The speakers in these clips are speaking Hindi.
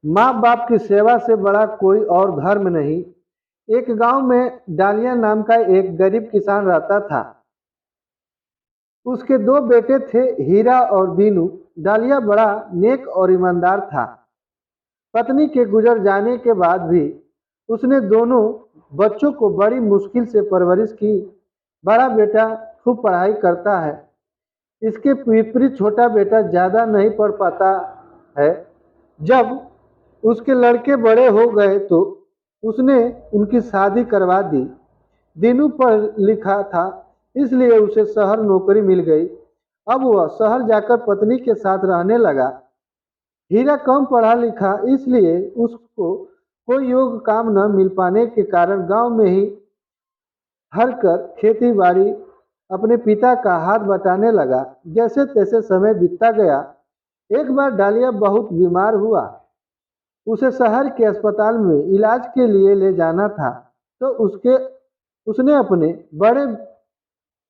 माँ बाप की सेवा से बड़ा कोई और धर्म नहीं। एक गांव में डालिया नाम का एक गरीब किसान रहता था। उसके दो बेटे थे, हीरा और दीनू। डालिया बड़ा नेक और ईमानदार था। पत्नी के गुजर जाने के बाद भी उसने दोनों बच्चों को बड़ी मुश्किल से परवरिश की। बड़ा बेटा खूब पढ़ाई करता है। इसके विपरीत छोटा बेटा ज्यादा नहीं पढ़ पाता है। जब उसके लड़के बड़े हो गए तो उसने उनकी शादी करवा दी। दीनू पढ़ लिखा था, इसलिए उसे शहर नौकरी मिल गई। अब वह शहर जाकर पत्नी के साथ रहने लगा। हीरा कम पढ़ा लिखा, इसलिए उसको कोई योग्य काम न मिल पाने के कारण गांव में ही हर कर खेती बाड़ी अपने पिता का हाथ बटाने लगा। जैसे तैसे समय बीतता गया। एक बार डालिया बहुत बीमार हुआ। उसे शहर के अस्पताल में इलाज के लिए ले जाना था। तो उसने अपने बड़े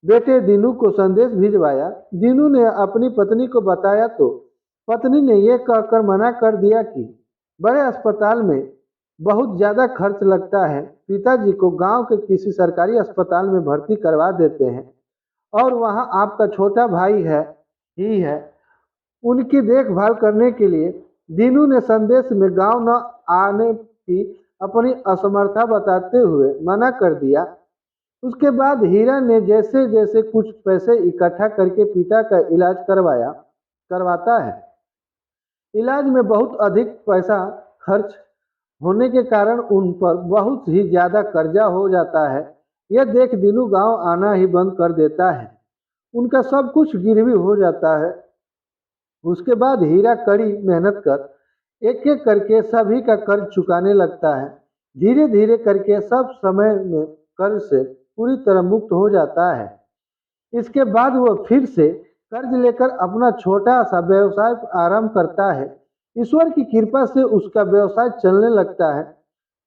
बेटे दीनू को संदेश भिजवाया। दीनू ने अपनी पत्नी को बताया तो पत्नी ने यह कहकर मना कर दिया कि बड़े अस्पताल में बहुत ज्यादा खर्च लगता है। पिताजी को गांव के किसी सरकारी अस्पताल में भर्ती करवा देते हैं और वहां आपका छोटा भाई है उनकी देखभाल करने के लिए। दीनू ने संदेश में गांव न आने की अपनी असमर्थता बताते हुए मना कर दिया। उसके बाद हीरा ने जैसे जैसे कुछ पैसे इकट्ठा करके पिता का इलाज करवाता है। इलाज में बहुत अधिक पैसा खर्च होने के कारण उन पर बहुत ही ज्यादा कर्जा हो जाता है। यह देख दीनू गांव आना ही बंद कर देता है। उनका सब कुछ गिरवी हो जाता है। उसके बाद हीरा कड़ी मेहनत कर एक एक करके सभी का कर्ज चुकाने लगता है। धीरे धीरे करके सब समय में कर्ज से पूरी तरह मुक्त हो जाता है। इसके बाद वह फिर से कर्ज लेकर अपना छोटा सा व्यवसाय आरंभ करता है। ईश्वर की कृपा से उसका व्यवसाय चलने लगता है।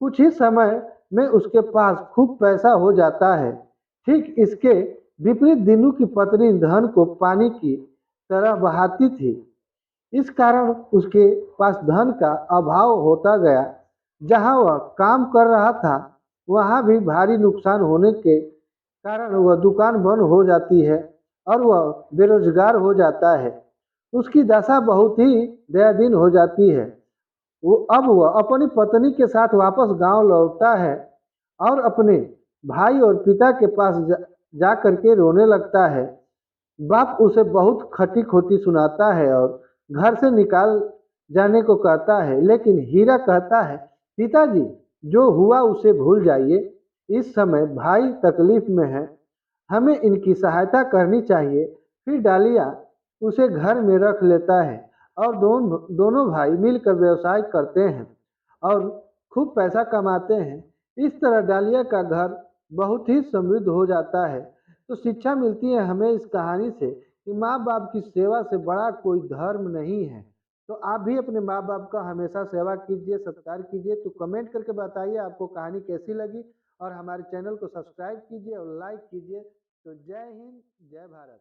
कुछ ही समय में उसके पास खूब पैसा हो जाता है। ठीक इसके विपरीत दीनू की पत्नी धन को पानी की तरह बहाती थी। इस कारण उसके पास धन का अभाव होता गया। जहां वह काम कर रहा था वहां भी भारी नुकसान होने के कारण वह दुकान बंद हो जाती है और वह बेरोजगार हो जाता है। उसकी दशा बहुत ही दयादीन हो जाती है। वह अपनी पत्नी के साथ वापस गांव लौटता है और अपने भाई और पिता के पास जा करके रोने लगता है। बाप उसे बहुत खटी खोटी सुनाता है और घर से निकाल जाने को कहता है, लेकिन हीरा कहता है पिताजी जो हुआ उसे भूल जाइए। इस समय भाई तकलीफ में है, हमें इनकी सहायता करनी चाहिए। फिर डालिया उसे घर में रख लेता है और दोनों भाई मिलकर व्यवसाय करते हैं और खूब पैसा कमाते हैं। इस तरह डालिया का घर बहुत ही समृद्ध हो जाता है। तो शिक्षा मिलती है हमें इस कहानी से कि माँ बाप की सेवा से बड़ा कोई धर्म नहीं है। तो आप भी अपने माँ बाप का हमेशा सेवा कीजिए, सत्कार कीजिए। तो कमेंट करके बताइए आपको कहानी कैसी लगी और हमारे चैनल को सब्सक्राइब कीजिए और लाइक कीजिए। तो जय हिंद, जय भारत।